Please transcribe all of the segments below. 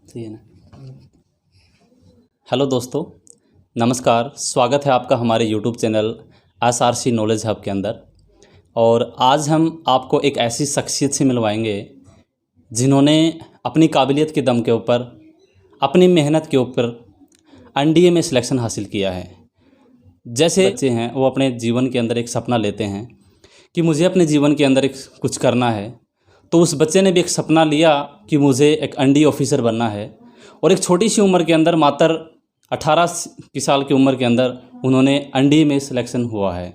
सही है ना। हेलो दोस्तों, नमस्कार। स्वागत है आपका हमारे YouTube channel SRC knowledge hub के अंदर। और आज हम आपको एक ऐसी शख्सियत से मिलवाएंगे जिन्होंने अपनी काबिलियत के दम के ऊपर, अपनी मेहनत के ऊपर NDA में सिलेक्शन हासिल किया है। जैसे बच्चे हैं वो अपने जीवन के अंदर एक सपना लेते हैं कि मुझे अपने जीवन के अंदर एक कुछ करना है, तो उस बच्चे ने भी एक सपना लिया कि मुझे एक NDA ऑफिसर बनना है। और एक छोटी सी उम्र के अंदर, मात्र 18 की साल की उम्र के अंदर उन्होंने NDA में सिलेक्शन हुआ है।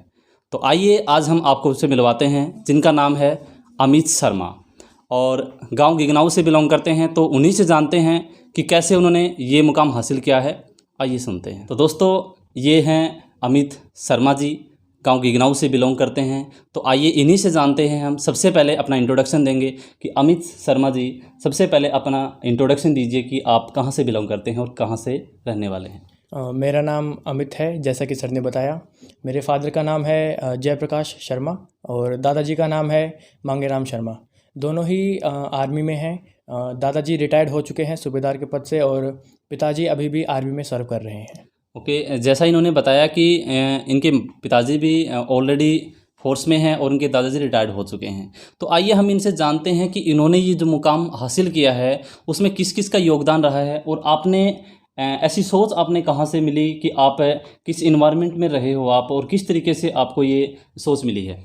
तो आइए आज हम आपको उससे मिलवाते हैं, जिनका नाम है अमित शर्मा और गांव गिगनाऊ से बिलोंग करते हैं। तो उन्हीं से जानते हैं कि कैसे उन्होंने ये मुकाम हासिल किया है। आइए सुनते हैं। तो दोस्तों, ये हैं अमित शर्मा जी, गांव गिगनाऊ से बिलोंग करते हैं। तो आइए इन्हीं से जानते हैं हम। सबसे पहले अपना इंट्रोडक्शन देंगे कि अमित शर्मा जी, सबसे पहले अपना इंट्रोडक्शन दीजिए कि आप कहां से बिलोंग करते हैं और कहां से रहने वाले हैं। मेरा नाम अमित है, जैसा कि सर ने बताया। मेरे फादर का नाम है जयप्रकाश शर्मा और दादाजी का नाम है मांगेराम शर्मा। दोनों ही आर्मी में हैं। दादाजी रिटायर्ड हो चुके हैं सूबेदार के पद से और पिताजी अभी भी आर्मी में सर्व कर रहे हैं। ओके, जैसा इन्होंने बताया कि इनके पिताजी भी ऑलरेडी फोर्स में हैं और उनके दादाजी रिटायर्ड हो चुके हैं। तो आइए हम इनसे जानते हैं कि इन्होंने ये जो मुकाम हासिल किया है उसमें किस किस का योगदान रहा है, और आपने ऐसी सोच आपने कहाँ से मिली कि आप किस इन्वायरमेंट में रहे हो आप, और किस तरीके से आपको ये सोच मिली है।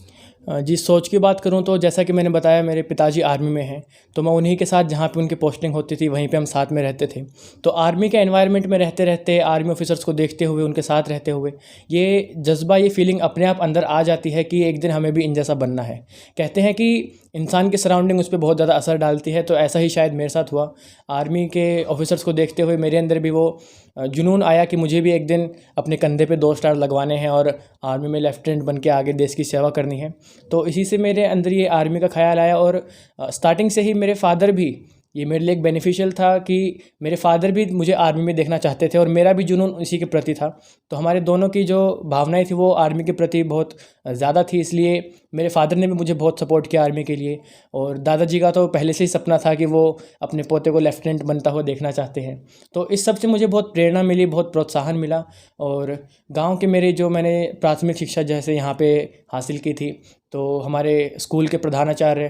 जी, सोच की बात करूं तो जैसा कि मैंने बताया, मेरे पिताजी आर्मी में हैं, तो मैं उन्हीं के साथ जहां पे उनकी पोस्टिंग होती थी वहीं पे हम साथ में रहते थे। तो आर्मी के एनवायरनमेंट में रहते रहते, आर्मी ऑफिसर्स को देखते हुए, उनके साथ रहते हुए, ये जज्बा, ये फीलिंग अपने आप अंदर आ जाती है कि एक दिन हमें भी इन जैसा बनना है। कहते हैं कि इंसान की सराउंडिंग उस पर बहुत ज़्यादा असर डालती है, तो ऐसा ही शायद मेरे साथ हुआ। आर्मी के ऑफिसर्स को देखते हुए मेरे अंदर भी वो जुनून आया कि मुझे भी एक दिन अपने कंधे पे 2 स्टार लगवाने हैं और आर्मी में लेफ्टिनेंट बन के आगे देश की सेवा करनी है। तो इसी से मेरे अंदर ये आर्मी का ख्याल आया। और स्टार्टिंग से ही मेरे फादर भी, ये मेरे लिए एक बेनिफिशियल था कि मेरे फादर भी मुझे आर्मी में देखना चाहते थे और मेरा भी जुनून इसी के प्रति था। तो हमारे दोनों की जो भावनाएं थी वो आर्मी के प्रति बहुत ज़्यादा थी, इसलिए मेरे फादर ने भी मुझे बहुत सपोर्ट किया आर्मी के लिए। और दादाजी का तो पहले से ही सपना था कि वो अपने पोते को लेफ्टिनेंट बनता हुआ देखना चाहते हैं। तो इस सब से मुझे बहुत प्रेरणा मिली, बहुत प्रोत्साहन मिला। और गाँव के मेरे जो मैंने प्राथमिक शिक्षा जैसे यहाँ पे हासिल की थी, तो हमारे स्कूल के प्रधानाचार्य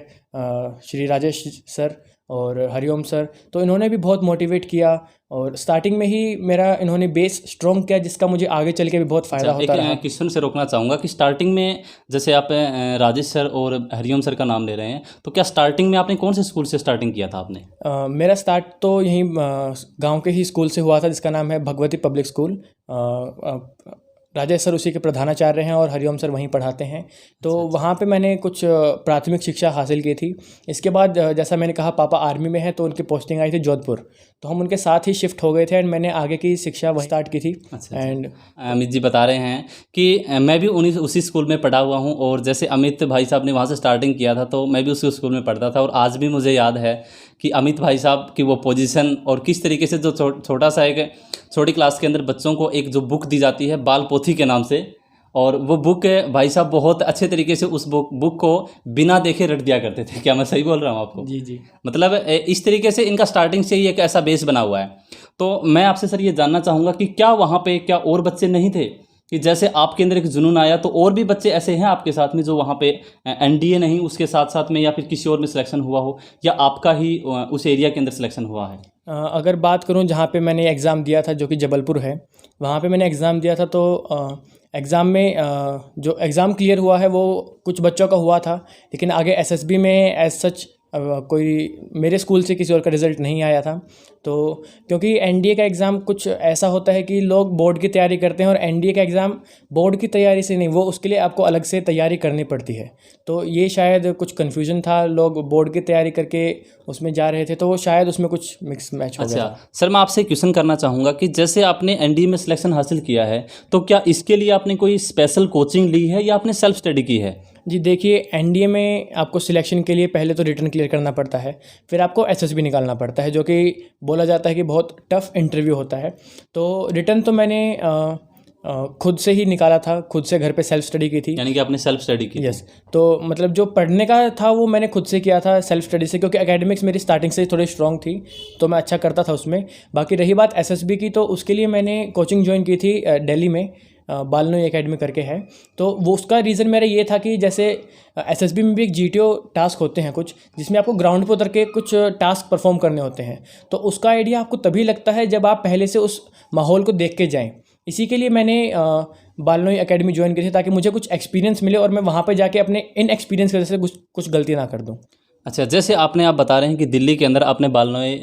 श्री राजेश सर और हरिओम सर, तो इन्होंने भी बहुत मोटिवेट किया और स्टार्टिंग में ही मेरा इन्होंने बेस स्ट्रॉन्ग किया, जिसका मुझे आगे चल के भी बहुत फ़ायदा होता रहा। क्वेश्चन से रोकना चाहूँगा कि स्टार्टिंग में जैसे आप राजेश सर और हरिओम सर का नाम ले रहे हैं, तो क्या स्टार्टिंग में आपने कौन से स्कूल से स्टार्टिंग किया था आपने? मेरा स्टार्ट तो यहीं गांव के ही स्कूल से हुआ था, जिसका नाम है Bhagwati public school. Rajesh sir उसी के प्रधानाचार्य हैं और हरिओम सर वहीं पढ़ाते हैं। तो वहाँ पे मैंने कुछ प्राथमिक शिक्षा हासिल की थी। इसके बाद जैसा मैंने कहा, पापा आर्मी में हैं, तो उनकी पोस्टिंग आई थी जोधपुर, तो हम उनके साथ ही शिफ्ट हो गए थे एंड मैंने आगे की शिक्षा वही स्टार्ट की थी। एंड अमित जी बता रहे हैं कि मैं भी उसी स्कूल में पढ़ा हुआ हूँ, और जैसे अमित भाई साहब ने वहाँ से स्टार्टिंग किया था तो मैं भी उसी स्कूल में पढ़ता था। और आज भी मुझे याद है कि अमित भाई साहब की वो पोजीशन, और किस तरीके से जो छोटा सा एक छोटी क्लास के अंदर बच्चों को एक जो बुक दी जाती है बाल पोथी के नाम से, और वो बुक भाई साहब बहुत अच्छे तरीके से उस बुक को बिना देखे रट दिया करते थे। क्या मैं सही बोल रहा हूँ आपको? जी जी। मतलब इस तरीके से इनका स्टार्टिंग से ही एक ऐसा बेस बना हुआ है। तो मैं आपसे सर ये जानना चाहूँगा कि क्या वहाँ पे क्या और बच्चे नहीं थे कि जैसे आपके अंदर एक जुनून आया, तो और भी बच्चे ऐसे हैं आपके साथ में जो वहाँ पे NDA नहीं, उसके साथ साथ में या फिर किसी और में सिलेक्शन हुआ हो, या आपका ही उस एरिया के अंदर सिलेक्शन हुआ है? अगर बात करूं जहां पे मैंने एग्ज़ाम दिया था, जो कि जबलपुर है, वहां पे मैंने एग्ज़ाम दिया था, तो एग्ज़ाम में जो एग्ज़ाम क्लियर हुआ है वो कुछ बच्चों का हुआ था, लेकिन आगे SSB में एज सच कोई मेरे स्कूल से किसी और का रिज़ल्ट नहीं आया था। तो क्योंकि NDA का एग्ज़ाम कुछ ऐसा होता है कि लोग बोर्ड की तैयारी करते हैं और NDA का एग्ज़ाम बोर्ड की तैयारी से नहीं, वो उसके लिए आपको अलग से तैयारी करनी पड़ती है। तो ये शायद कुछ कन्फ्यूजन था, लोग बोर्ड की तैयारी करके उसमें जा रहे थे, तो वो शायद उसमें कुछ मिक्स मैच हो गया। अच्छा सर, मैं आपसे क्वेश्चन करना चाहूँगा कि जैसे आपने NDA में सिलेक्शन हासिल किया है, तो क्या इसके लिए आपने कोई स्पेशल कोचिंग ली है या आपने सेल्फ स्टडी की है? जी देखिए, NDA में आपको सिलेक्शन के लिए पहले तो रिटन क्लियर करना पड़ता है, फिर आपको SSB निकालना पड़ता है, जो कि बोला जाता है कि बहुत टफ इंटरव्यू होता है। तो रिटन तो मैंने खुद से ही निकाला था, खुद से घर पे सेल्फ स्टडी की थी। यानी कि आपने सेल्फ स्टडी की? यस। तो मतलब जो पढ़ने का था वो मैंने खुद से किया था सेल्फ स्टडी से, क्योंकि एकेडमिक्स मेरी स्टार्टिंग से ही थोड़ी स्ट्रॉन्ग थी, तो मैं अच्छा करता था उसमें। बाकी रही बात एसएसबी की, तो उसके लिए मैंने कोचिंग ज्वाइन की थी दिल्ली में, बालनोई एकेडमी करके है। तो वो उसका रीज़न मेरा ये था कि जैसे एसएसबी में भी एक जीटीओ टास्क होते हैं कुछ, जिसमें आपको ग्राउंड पे उतर के कुछ टास्क परफॉर्म करने होते हैं। तो उसका आइडिया आपको तभी लगता है जब आप पहले से उस माहौल को देख के जाएँ। इसी के लिए मैंने बालनोई एकेडमी ज्वाइन की थी, ताकि मुझे कुछ एक्सपीरियंस मिले और मैं वहाँ पे जाके अपने इन एक्सपीरियंस की वजह से कुछ गलती ना कर दूँ। अच्छा, जैसे आप बता रहे हैं कि दिल्ली के अंदर आपने बालनोई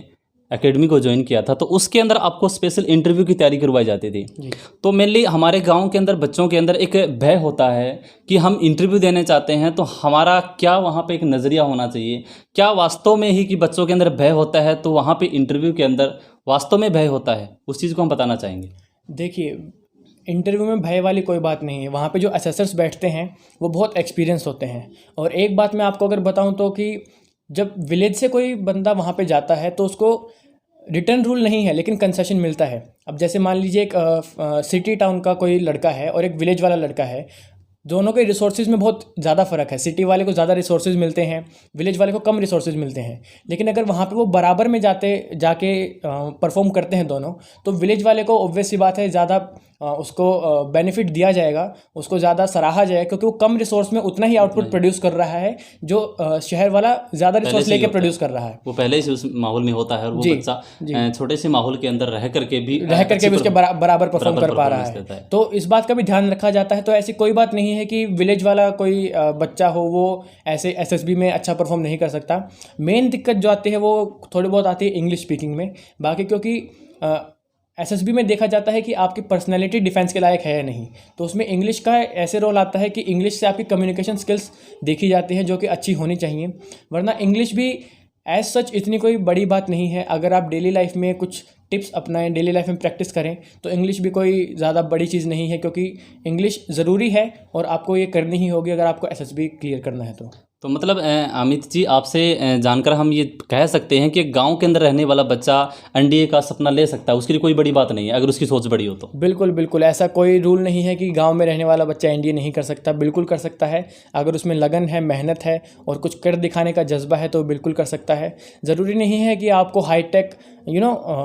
एकेडमी को ज्वाइन किया था, तो उसके अंदर आपको स्पेशल इंटरव्यू की तैयारी करवाई जाती थी। तो मेनली हमारे गांव के अंदर बच्चों के अंदर एक भय होता है कि हम इंटरव्यू देने चाहते हैं, तो हमारा क्या वहाँ पे एक नज़रिया होना चाहिए? क्या वास्तव में ही कि बच्चों के अंदर भय होता है, तो वहाँ पे इंटरव्यू के अंदर वास्तव में भय होता है? उस चीज़ को हम बताना चाहेंगे। देखिए, इंटरव्यू में भय वाली कोई बात नहीं है। वहाँ पे जो असेसर्स बैठते हैं वो बहुत एक्सपीरियंस होते हैं। और एक बात मैं आपको अगर बताऊँ तो कि जब विलेज से कोई बंदा वहाँ पे जाता है तो उसको रिटर्न रूल नहीं है, लेकिन कंसेशन मिलता है। अब जैसे मान लीजिए एक सिटी टाउन का कोई लड़का है और एक विलेज वाला लड़का है, दोनों के रिसोर्सेज में बहुत ज़्यादा फ़र्क है। सिटी वाले को ज़्यादा रिसोर्सेज मिलते हैं, विलेज वाले को कम रिसोर्सेज मिलते हैं। लेकिन अगर वहाँ पे वो बराबर में जाके परफॉर्म करते हैं दोनों, तो विलेज वाले को ऑब्वियस सी बात है ज़्यादा उसको बेनिफिट दिया जाएगा, उसको ज़्यादा सराहा जाएगा, क्योंकि वो कम रिसोर्स में उतना ही आउटपुट प्रोड्यूस कर रहा है जो शहर वाला ज़्यादा रिसोर्स लेके प्रोड्यूस कर रहा है। वो पहले से उस माहौल में होता है और वो बच्चा छोटे से माहौल के अंदर रह करके भी उसके बराबर परफॉर्म कर पा रहा है। तो इस बात का भी ध्यान रखा जाता है। तो ऐसी कोई बात नहीं है कि विलेज वाला कोई बच्चा हो वो ऐसे एसएसबी में अच्छा परफॉर्म नहीं कर सकता। मेन दिक्कत जो आती है वो थोड़ी बहुत आती है इंग्लिश स्पीकिंग में। बाकी क्योंकि एसएसबी में देखा जाता है कि आपकी पर्सनैलिटी डिफेंस के लायक है या नहीं, तो उसमें इंग्लिश का ऐसे रोल आता है कि इंग्लिश से आपकी कम्युनिकेशन स्किल्स देखी जाती हैं, जो कि अच्छी होनी चाहिए। वरना इंग्लिश भी एज सच इतनी कोई बड़ी बात नहीं है। अगर आप डेली लाइफ में कुछ टिप्स अपनाएं, डेली लाइफ में प्रैक्टिस करें, तो इंग्लिश भी कोई ज़्यादा बड़ी चीज़ नहीं है, क्योंकि इंग्लिश ज़रूरी है और आपको ये करनी ही होगी अगर आपको एसएसबी क्लियर करना है। तो मतलब अमित जी, आपसे जानकर हम ये कह सकते हैं कि गांव के अंदर रहने वाला बच्चा एनडीए का सपना ले सकता है, उसके लिए कोई बड़ी बात नहीं है अगर उसकी सोच बड़ी हो तो। बिल्कुल बिल्कुल, ऐसा कोई रूल नहीं है कि गांव में रहने वाला बच्चा एनडीए नहीं कर सकता। बिल्कुल कर सकता है, अगर उसमें लगन है, मेहनत है और कुछ कर दिखाने का जज्बा है तो बिल्कुल कर सकता है। ज़रूरी नहीं है कि आपको हाईटेक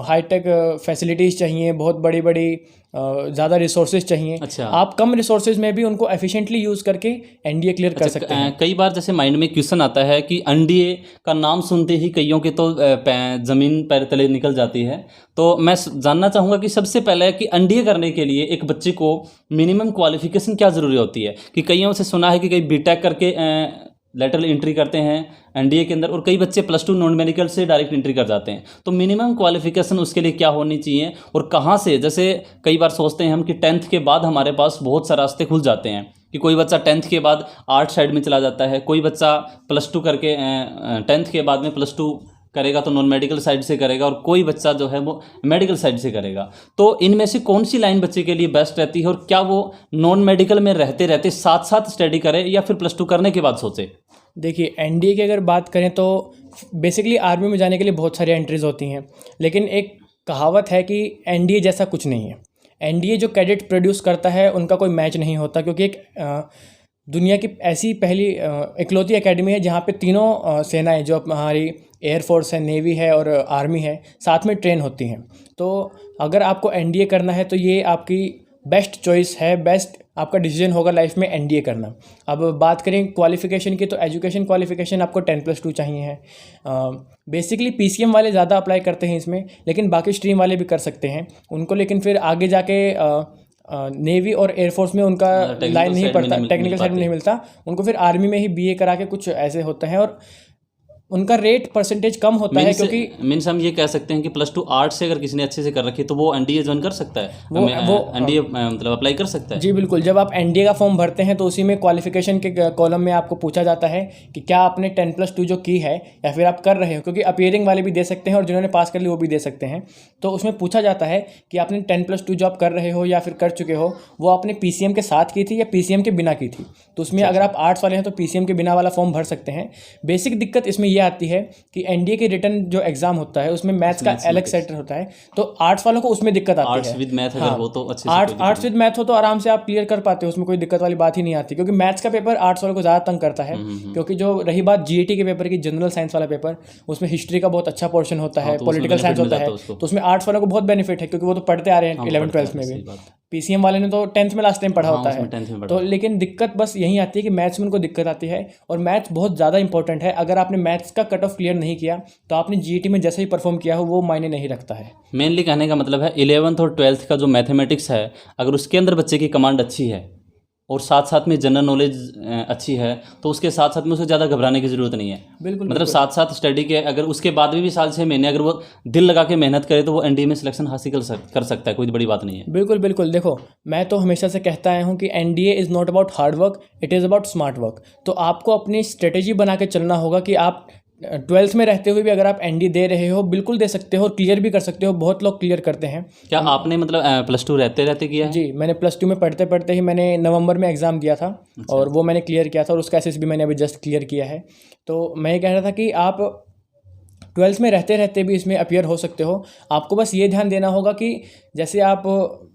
हाईटेक फैसिलिटीज़ चाहिए, बहुत बड़ी बड़ी ज़्यादा रिसोर्सेज चाहिए। अच्छा। आप कम रिसोर्सेज में भी उनको एफिशिएंटली यूज़ करके एनडीए क्लियर कर सकते हैं। कई बार जैसे माइंड में क्वेश्चन आता है कि एनडीए का नाम सुनते ही कईयों के तो ज़मीन पैर तले निकल जाती है। तो मैं जानना चाहूँगा कि सबसे पहले कि एनडीए करने के लिए एक बच्चे को मिनिमम क्वालिफिकेशन क्या ज़रूरी होती है? कि कईयों से सुना है कि कई बीटेक करके लेटरल एंट्री करते हैं एनडीए के अंदर, और कई बच्चे +2 नॉन मेडिकल से डायरेक्ट एंट्री कर जाते हैं। तो मिनिमम क्वालिफिकेशन उसके लिए क्या होनी चाहिए और कहाँ से? जैसे कई बार सोचते हैं हम कि 10th के बाद हमारे पास बहुत सारे रास्ते खुल जाते हैं, कि कोई बच्चा 10th के बाद आर्ट साइड में चला जाता है, कोई बच्चा +2 करके 10th के बाद में +2 करेगा तो नॉन मेडिकल साइड से करेगा, और कोई बच्चा जो है वो मेडिकल साइड से करेगा। तो इनमें से कौन सी लाइन बच्चे के लिए बेस्ट रहती है, और क्या वो नॉन मेडिकल में रहते रहते साथ साथ स्टडी करे या फिर +2 करने के बाद सोचे? देखिए, एनडीए की अगर बात करें तो बेसिकली आर्मी में जाने के लिए बहुत सारी एंट्रीज होती हैं, लेकिन एक कहावत है कि एनडीए जैसा कुछ नहीं है। एनडीए जो कैडेट प्रोड्यूस करता है उनका कोई मैच नहीं होता, क्योंकि एक दुनिया की ऐसी पहली इकलौती एकेडमी है जहाँ पे तीनों सेनाएं, जो हमारी एयरफोर्स है, नेवी है और आर्मी है, साथ में ट्रेन होती हैं। तो अगर आपको एनडीए करना है तो ये आपकी बेस्ट चॉइस है, बेस्ट आपका डिसीजन होगा लाइफ में एनडीए करना। अब बात करें क्वालिफ़िकेशन की, तो एजुकेशन क्वालिफ़िकेशन आपको 10+2 चाहिए है। बेसिकली पीसीएम वाले ज़्यादा अप्लाई करते हैं इसमें, लेकिन बाकी स्ट्रीम वाले भी कर सकते हैं उनको। लेकिन फिर आगे जाके नेवी और एयरफोर्स में उनका लाइन नहीं पड़ता, टेक्निकल साइड में नहीं मिलता उनको, फिर आर्मी में ही बीए करा के कुछ ऐसे होते हैं और उनका रेट परसेंटेज कम होता है। क्योंकि मीन्स हम ये कह सकते हैं कि +2 आर्ट से अगर किसी ने अच्छे से कर रखी तो वो एनडीए ज्वाइन कर सकता है, वो एनडीए मतलब अप्लाई कर सकता है। जी बिल्कुल, जब आप एनडीए का फॉर्म भरते हैं तो उसी में क्वालिफिकेशन के कॉलम में आपको पूछा जाता है कि क्या आपने 10+2 जो की है या फिर आप कर रहे हो, क्योंकि अपीयरिंग वाले भी दे सकते हैं और जिन्होंने पास कर ली वो भी दे सकते हैं। तो उसमें पूछा जाता है कि आपने 10+2 जो आप कर रहे हो या फिर कर चुके हो वो आपने पीसीएम के साथ की थी या पीसीएम के बिना की थी। तो उसमें अगर आप आर्ट्स वाले हैं तो पीसीएम के बिना वाला फॉर्म भर सकते हैं। बेसिक दिक्कत इसमें यह आती है कि एनडीए के रिटर्न जो एग्जाम होता है उसमें मैथ्स का अलग सेक्टर होता है, तो आर्ट्स वालों को उसमें दिक्कत आती है। आर्ट्स विद मैथ अगर हो तो अच्छे से आर्ट्स विद मैथ हो तो आराम से आप क्लियर कर पाते हो, उसमें कोई दिक्कत वाली बात ही नहीं आती, क्योंकि मैथ्स का पेपर आर्ट्स वालों को ज़्यादा तंग करता है। क्योंकि जो रही बात जीएटी के पेपर की, जनरल साइंस वाला पेपर, उसमें हिस्ट्री का बहुत अच्छा पोर्शन होता है, पॉलिटिकल साइंस होता है, तो उसमें आर्ट्स वालों को बहुत बेनिफिट है, क्योंकि वो तो पढ़ते आ रहे हैं 11th-12th में भी। पीसीएम वाले ने तो 10th में लास्ट टाइम पढ़ा होता है। तो लेकिन दिक्कत बस यही आती है कि मैथ्स में उनको दिक्कत आती है, और मैथ्स बहुत ज़्यादा इंपॉर्टेंट है। अगर आपने मैथ्स का कट ऑफ क्लियर नहीं किया तो आपने जीईटी में जैसे ही परफॉर्म किया हो वो मायने नहीं रखता है। मेनली कहने का मतलब है 11th और 12th का जो मैथमेटिक्स है, अगर उसके अंदर बच्चे की कमांड अच्छी है और साथ साथ में जनरल नॉलेज अच्छी है, तो उसके साथ साथ में उसे ज़्यादा घबराने की ज़रूरत नहीं है। बिल्कुल, मतलब साथ साथ स्टडी के अगर उसके बाद भी साल 6 महीने अगर वो दिल लगा के मेहनत करे तो वो एनडीए में सिलेक्शन हासिल कर सकता है, कोई बड़ी बात नहीं है। बिल्कुल बिल्कुल। देखो, मैं तो हमेशा से कहता आया हूँ कि NDA is not about hard work, it is about smart work. तो आपको अपनी स्ट्रेटेजी बना के चलना होगा कि आप 12th में रहते हुए भी अगर आप एनडीए दे रहे हो, बिल्कुल दे सकते हो और क्लियर भी कर सकते हो। बहुत लोग क्लियर करते हैं। क्या आपने मतलब +2 रहते रहते किया है? जी, मैंने +2 में पढ़ते पढ़ते ही मैंने नवंबर में एग्ज़ाम दिया था। और वो मैंने क्लियर किया था, और उसका एसएसबी मैंने अभी जस्ट क्लियर किया है। तो मैं ये कह रहा था कि आप 12th में रहते रहते भी इसमें अपीयर हो सकते हो। आपको बस ये ध्यान देना होगा कि जैसे आप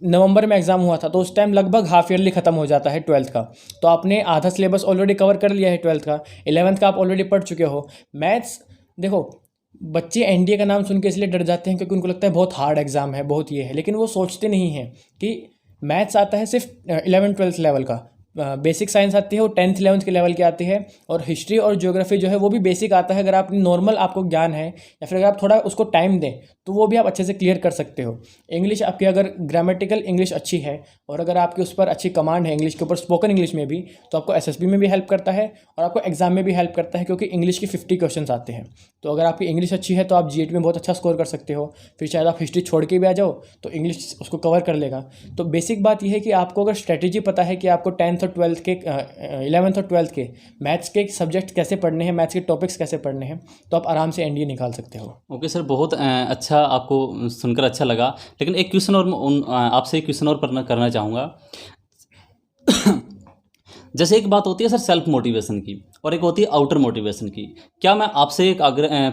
नवंबर में एग्ज़ाम हुआ था तो उस टाइम लगभग हाफ ईयरली ख़त्म हो जाता है 12th का, तो आपने आधा सिलेबस ऑलरेडी कवर कर लिया है 12th का, 11th का आप ऑलरेडी पढ़ चुके हो। मैथ्स, देखो, बच्चे एनडीए का नाम सुन के इसलिए डर जाते हैं क्योंकि उनको लगता है बहुत हार्ड एग्ज़ाम है, बहुत ये है, लेकिन वो सोचते नहीं हैं कि मैथ्स आता है सिर्फ 11th-12th लेवल का। बेसिक साइंस आती है वो 10th-11th के लेवल की आती है, और हिस्ट्री और ज्योग्राफी जो है वो भी बेसिक आता है। अगर आप नॉर्मल आपको ज्ञान है, या फिर अगर आप थोड़ा उसको टाइम दें तो वो भी आप अच्छे से क्लियर कर सकते हो। इंग्लिश आपकी अगर ग्रामेटिकल इंग्लिश अच्छी है, और अगर आपकी उस पर अच्छी कमांड है इंग्लिश के ऊपर, स्पोकन इंग्लिश में भी, तो आपको एसएसबी में भी हेल्प करता है और आपको एग्जाम में भी हेल्प करता है, क्योंकि इंग्लिश की 50 क्वेश्चन आते हैं। तो अगर आपकी इंग्लिश अच्छी है तो आप जीएटी में बहुत अच्छा स्कोर कर सकते हो। फिर शायद आप हिस्ट्री छोड़ के भी आ जाओ तो इंग्लिश उसको कवर कर लेगा। तो बेसिक बात यह है कि आपको अगर स्ट्रेटेजी पता है कि आपको 10th और 12th के 11th और 12th के मैथ्स के सब्जेक्ट कैसे पढ़ने हैं, मैथ्स के टॉपिक्स कैसे पढ़ने हैं, तो आप आराम से एनडीए निकाल सकते हो। ओके सर, बहुत अच्छा, आपको सुनकर अच्छा लगा। लेकिन एक क्वेश्चन और आपसे एक क्वेश्चन और करना चाहूँगा। जैसे एक बात होती है सर सेल्फ मोटिवेशन की, और एक होती है आउटर मोटिवेशन की। क्या मैं आपसे एक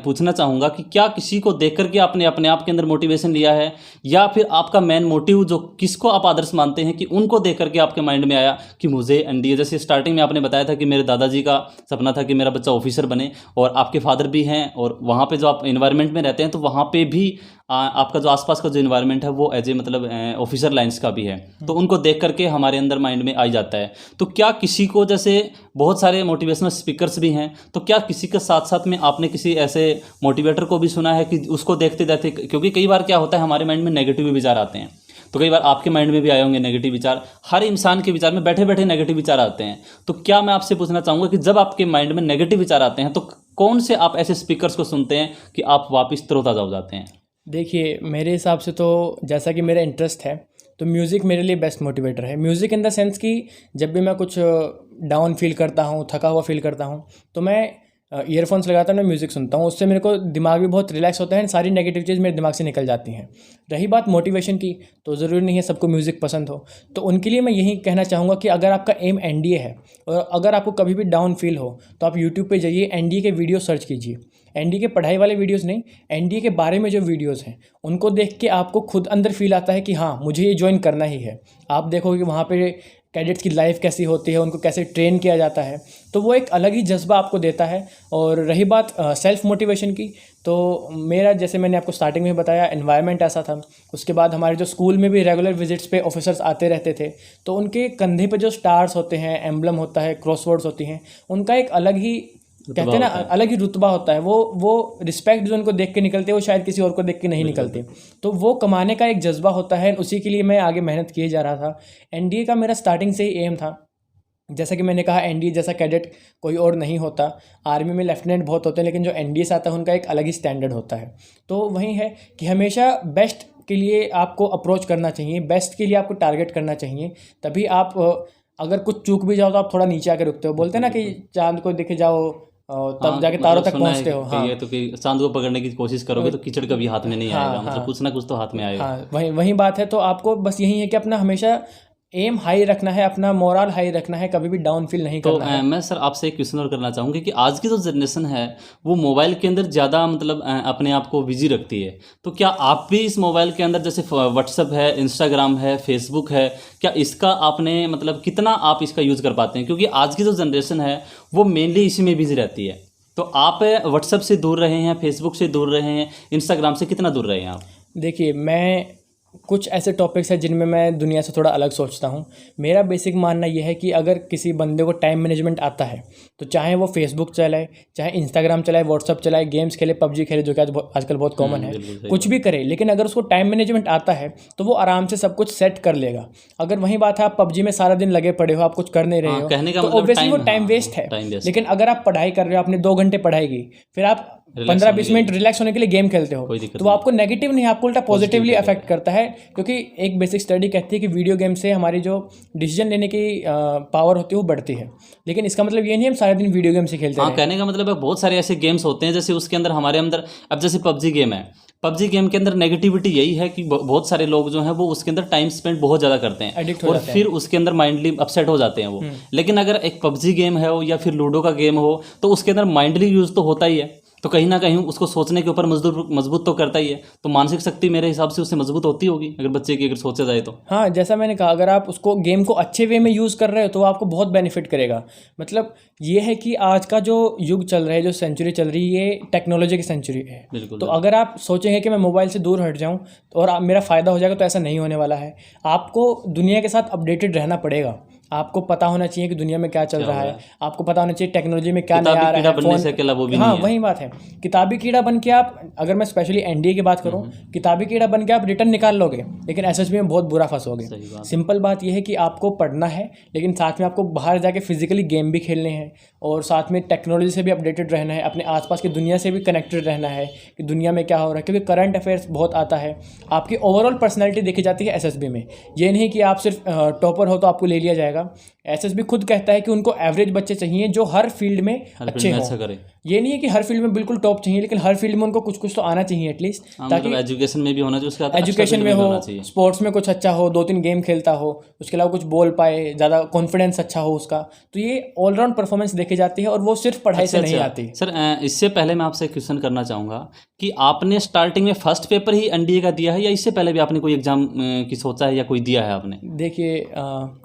पूछना चाहूँगा कि क्या किसी को देख करके आपने अपने आप के अंदर मोटिवेशन लिया है, या फिर आपका मेन मोटिव जो किसको आप आदर्श मानते हैं कि उनको देख करके आपके माइंड में आया कि मुझे एनडीए, जैसे स्टार्टिंग में आपने बताया था कि मेरे दादाजी का सपना था कि मेरा बच्चा ऑफिसर बने, और आपके फादर भी हैं, और वहाँ पे जो आप इन्वायरमेंट में रहते हैं तो वहाँ पे भी आपका जो आसपास का जो इन्वायरमेंट है वो एज ए मतलब ऑफिसर लाइंस का भी है, तो उनको देख करके हमारे अंदर माइंड में आ जाता है। तो क्या किसी को, जैसे बहुत सारे मोटिवेशनल स्पीकर्स भी हैं, तो क्या किसी के साथ साथ में आपने किसी ऐसे मोटिवेटर को भी सुना है कि उसको देखते देखते, क्योंकि कई बार क्या होता है हमारे माइंड में नेगेटिव विचार आते हैं, तो कई बार आपके माइंड में भी आए होंगे नेगेटिव विचार। हर इंसान के विचार में बैठे बैठे नेगेटिव विचार आते हैं। तो क्या मैं आपसे पूछना चाहूँगा कि जब आपके माइंड में नेगेटिव विचार आते हैं तो कौन से आप ऐसे स्पीकर्स को सुनते हैं कि आप वापस तरोताज़ा हो जाते हैं? देखिए, मेरे हिसाब से तो जैसा कि मेरा इंटरेस्ट है, तो म्यूज़िक मेरे लिए बेस्ट मोटिवेटर है। म्यूज़िक इन द सेंस कि जब भी मैं कुछ डाउन फील करता हूँ, थका हुआ फील करता हूँ, तो मैं ईयरफोन्स लगाता हूँ, मैं म्यूज़िक सुनता हूँ। उससे मेरे को दिमाग भी बहुत रिलैक्स होता है, सारी नेगेटिव चीज़ मेरे दिमाग से निकल जाती हैं। रही बात मोटिवेशन की, तो ज़रूरी नहीं है सबको म्यूज़िक पसंद हो। तो उनके लिए मैं यही कहना चाहूँगा कि अगर आपका एम एनडीए है, और अगर आपको कभी भी डाउन फील हो, तो आप यूट्यूब पे जाइए, एनडीए के वीडियो सर्च कीजिए। एनडीए के पढ़ाई वाले वीडियोस नहीं, एनडीए के बारे में जो वीडियोस हैं उनको देख के आपको खुद अंदर फील आता है कि हाँ, मुझे ये ज्वाइन करना ही है। आप देखोगे कि वहाँ पे कैडेट्स की लाइफ कैसी होती है, उनको कैसे ट्रेन किया जाता है, तो वो एक अलग ही जज्बा आपको देता है। और रही बात सेल्फ मोटिवेशन की, तो मेरा, जैसे मैंने आपको स्टार्टिंग में बताया, एनवायरनमेंट ऐसा था। उसके बाद हमारे जो स्कूल में भी रेगुलर विजिट्स पे ऑफिसर्स आते रहते थे, तो उनके कंधे पे जो स्टार्स होते हैं, एम्बलम होता है, क्रॉसवर्ड्स होती हैं, उनका एक अलग ही, कहते हैं ना, अलग ही रुतबा होता है। वो रिस्पेक्ट जो उनको देख के निकलते हैं वो शायद किसी और को देख के नहीं निकलते। तो वो कमाने का एक जज्बा होता है, उसी के लिए मैं आगे मेहनत किए जा रहा था। एनडीए का मेरा स्टार्टिंग से ही एम था। जैसा कि मैंने कहा, एनडीए जैसा कैडेट कोई और नहीं होता। आर्मी में लेफ्टिनेंट बहुत होते हैं, लेकिन जो एनडीए से आता है उनका एक अलग ही स्टैंडर्ड होता है। तो वही है कि हमेशा बेस्ट के लिए आपको अप्रोच करना चाहिए, बेस्ट के लिए आपको टारगेट करना चाहिए। तभी आप, अगर कुछ चूक भी जाओ तो आप थोड़ा नीचे आके रुकते हो। बोलते हैं ना कि चांद को देखे जाओ तब जाके तारों तक पहुंचते हो। हाँ, ये तो कि चांद को पकड़ने की कोशिश करोगे तो कीचड़ कभी हाथ में नहीं आएगा। मतलब कुछ ना कुछ तो हाथ में आएगा। हाँ, वही बात है। तो आपको बस यही है कि अपना हमेशा एम हाई रखना है, अपना मोरल हाई रखना है, कभी भी डाउन फील नहीं तो करना है। मैं सर आपसे एक क्वेश्चन और करना चाहूँगी कि आज की जो जनरेशन है वो मोबाइल के अंदर ज़्यादा मतलब अपने आप को बिजी रखती है, तो क्या आप भी इस मोबाइल के अंदर जैसे व्हाट्सअप है, इंस्टाग्राम है, फेसबुक है, क्या इसका आपने मतलब कितना आप इसका यूज़ कर पाते हैं? क्योंकि आज की जो जनरेशन है वो मेनली इसी में बिजी रहती है। तो आप व्हाट्सअप से दूर रहे हैं, फेसबुक से दूर रहे हैं, इंस्टाग्राम से कितना दूर रहे हैं आप? देखिए, मैं कुछ ऐसे टॉपिक्स हैं जिनमें मैं दुनिया से थोड़ा अलग सोचता हूँ। मेरा बेसिक मानना ये है कि अगर किसी बंदे को टाइम मैनेजमेंट आता है, तो चाहे वो फेसबुक चलाए, चाहे इंस्टाग्राम चलाए, व्हाट्सअप चलाए, गेम्स खेले, पबजी खेले, जो कि आजकल बहुत कॉमन है, बिल्कुल सही कुछ भी करे, लेकिन अगर उसको टाइम मैनेजमेंट आता है तो वो आराम से सब कुछ सेट कर लेगा। अगर वही बात है, आप पबजी में सारा दिन लगे पड़े हो, आप कुछ कर नहीं रहे हो, कहने का तो मतलब ऑब्वियसली वो टाइम, टाइम हाँ, वेस्ट है। टाइम वेस्ट, लेकिन अगर आप पढ़ाई कर रहे हो, आपने 2 घंटे पढ़ाई की, फिर आप रिलैक्स 15-20 होने के मिनट लिए रिलैक्स होने के लिए गेम खेलते हो, कोई दिक्कत तो वो नहीं। आपको नेगेटिव नहीं, आपको उल्टा पॉजिटिवली Positively अफेक्ट करता है। क्योंकि एक बेसिक स्टडी कहती है कि वीडियो गेम से हमारी जो डिसीजन लेने की पावर होती है वो बढ़ती है। लेकिन इसका मतलब ये नहीं हम सारे दिन वीडियो गेम से खेलते हाँ, रहें। कहने का मतलब है बहुत सारे ऐसे गेम्स होते हैं जैसे उसके अंदर हमारे अंदर, अब जैसे पबजी गेम है, पबजी गेम के अंदर नेगेटिविटी यही है कि बहुत सारे लोग जो हैं वो उसके अंदर टाइम स्पेंड बहुत ज़्यादा करते हैं एडिक्ट हो और जाते हैं। फिर उसके अंदर माइंडली अपसेट हो जाते हैं वो। लेकिन अगर एक पबजी गेम है हो या फिर लूडो का गेम हो, तो उसके अंदर माइंडली यूज़ तो होता ही है, तो कहीं ना कहीं उसको सोचने के ऊपर मजबूत तो करता ही है, तो मानसिक शक्ति मेरे हिसाब से उससे मजबूत होती होगी अगर बच्चे की अगर सोचा जाए तो। हाँ, जैसा मैंने कहा, अगर आप उसको गेम को अच्छे वे में यूज़ कर रहे हो तो वो आपको बहुत बेनिफिट करेगा। मतलब ये है कि आज का जो युग चल रहा है, जो सेंचुरी चल रही है, ये टेक्नोलॉजी की सेंचुरी है। बिल्कुल तो अगर आप सोचेंगे कि मैं मोबाइल से दूर हट जाऊं और मेरा फ़ायदा हो जाएगा, तो ऐसा नहीं होने वाला है। आपको दुनिया के साथ अपडेटेड रहना पड़ेगा। आपको पता होना चाहिए कि दुनिया में क्या चल रहा है, आपको पता होना चाहिए टेक्नोलॉजी में क्या नया आ किताबी कीड़ा रहा है, बनने से अकेला वो भी हाँ नहीं है। वही बात है। किताबी कीड़ा बन के आप, अगर मैं स्पेशली एनडीए की बात करूं, किताबी कीड़ा बन के आप रिटर्न निकाल लोगे, लेकिन एसएसबी में बहुत बुरा फंसोगे। सही बात। सिंपल बात यह है कि आपको पढ़ना है, लेकिन साथ में आपको बाहर जाके फिजिकली गेम भी खेलने हैं और साथ में टेक्नोलॉजी से भी अपडेटेड रहना है, अपने आसपास की दुनिया से भी कनेक्टेड रहना है कि दुनिया में क्या हो रहा है, क्योंकि करंट अफेयर्स बहुत आता है। आपकी ओवरऑल पर्सनैलिटी देखी जाती है एसएसबी में। ये नहीं कि आप सिर्फ टॉपर हो तो आपको ले लिया जाएगा। एसएसबी खुद कहता है कि उनको एवरेज बच्चे चाहिए जो हर फील्ड में अच्छे हों। अच्छा करे, ये नहीं है कि हर फील्ड में बिल्कुल टॉप चाहिए, लेकिन हर फील्ड में उनको कुछ कुछ तो आना चाहिए एटलीस्ट, ताकि मतलब एजुकेशन में भी होना चाहिए, उसके साथ एजुकेशन में हो, स्पोर्ट्स में कुछ अच्छा हो, 2-3 गेम खेलता हो, उसके अलावा कुछ बोल पाए, ज़्यादा कॉन्फिडेंस अच्छा हो उसका। तो ये ऑलराउंड परफॉर्मेंस देखी जाती है और वो सिर्फ पढ़ाई से नहीं आती। सर इससे पहले मैं आपसे क्वेश्चन करना चाहूँगा कि आपने स्टार्टिंग में फर्स्ट पेपर ही एनडीए का दिया है या इससे पहले भी आपने कोई एग्जाम की सोचा है या कोई दिया है आपने? देखिए,